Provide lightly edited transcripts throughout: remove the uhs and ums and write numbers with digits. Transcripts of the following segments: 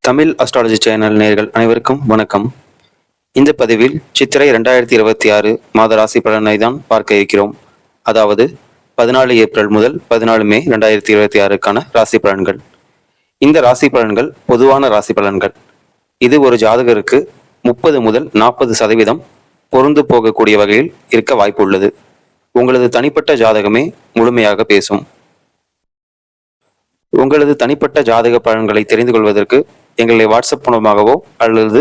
Tamil astrology channel நேயர்கள் அனைவருக்கும் வணக்கம். இந்த பதிவில் சித்திரை 2026 மாத ராசி பலனை தான் பார்க்க இருக்கிறோம். அதாவது 14 ஏப்ரல் முதல் 14 மே 2026க்கான ராசி பலன்கள். இந்த ராசி பலன்கள் பொதுவான ராசி பலன்கள். இது ஒரு ஜாதகருக்கு 30 முதல் 40% பொருந்து போகக்கூடிய வகையில் இருக்க வாய்ப்பு உள்ளது. உங்களது தனிப்பட்ட ஜாதகமே முழுமையாக பேசும். உங்களது தனிப்பட்ட ஜாதக பலன்களை தெரிந்து கொள்வதற்கு எங்களை வாட்ஸ்அப் மூலமாகவோ அல்லது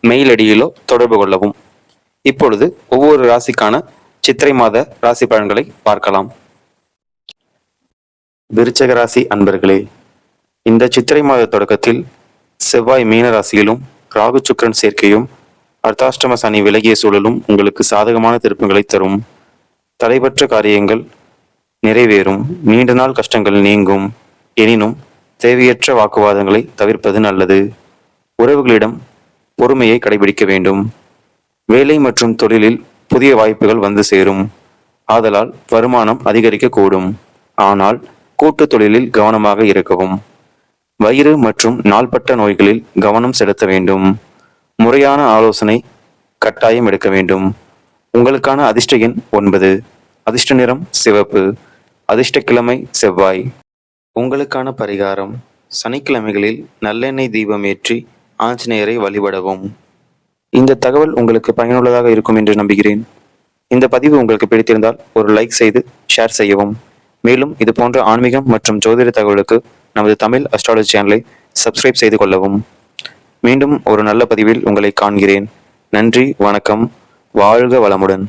மெயில் ஐடியிலோ தொடர்பு கொள்ளவும். இப்பொழுது ஒவ்வொரு ராசிக்கான சித்திரை மாத ராசி பலன்களை பார்க்கலாம். விருச்சக ராசி அன்பர்களே, இந்த சித்திரை மாத தொடக்கத்தில் செவ்வாய் மீன ராசியிலும் ராகு சுக்கிரன் சேர்க்கையும் அர்த்தாஷ்டம சனி விலகிய சூழலும் உங்களுக்கு சாதகமான திருப்பங்களை தரும். தடைபற்ற காரியங்கள் நிறைவேறும். நீண்ட நாள் கஷ்டங்கள் நீங்கும். எனினும் தேவையற்ற வாக்குவாதங்களை தவிர்ப்பது நல்லது. உறவுகளிடம் பொறுமையை கடைபிடிக்க வேண்டும். வேலை மற்றும் தொழிலில் புதிய வாய்ப்புகள் வந்து சேரும். ஆதலால் வருமானம் அதிகரிக்கக்கூடும். ஆனால் கூட்டு தொழிலில் கவனமாக இருக்கவும். வயிறு மற்றும் நாள்பட்ட நோய்களில் கவனம் செலுத்த வேண்டும். முறையான ஆலோசனை கட்டாயம் எடுக்க வேண்டும். உங்களுக்கான அதிர்ஷ்ட எண் 9. அதிர்ஷ்ட நிறம் சிவப்பு. அதிர்ஷ்ட கிழமை செவ்வாய். உங்களுக்கான பரிகாரம்: சனிக்கிழமைகளில் நல்லெண்ணெய் தீபம் ஏற்றி ஆஞ்சநேயரை வழிபடவும். இந்த தகவல் உங்களுக்கு பயனுள்ளதாக இருக்கும் என்று நம்புகிறேன். இந்த பதிவு உங்களுக்கு பிடித்திருந்தால் ஒரு லைக் செய்து ஷேர் செய்யவும். மேலும் இது போன்ற ஆன்மீகம் மற்றும் ஜோதிட தகவலுக்கு நமது தமிழ் அஸ்ட்ராலஜி சேனலை சப்ஸ்கிரைப் செய்து கொள்ளவும். மீண்டும் ஒரு நல்ல பதிவில் உங்களை காண்கிறேன். நன்றி, வணக்கம். வாழ்க வளமுடன்.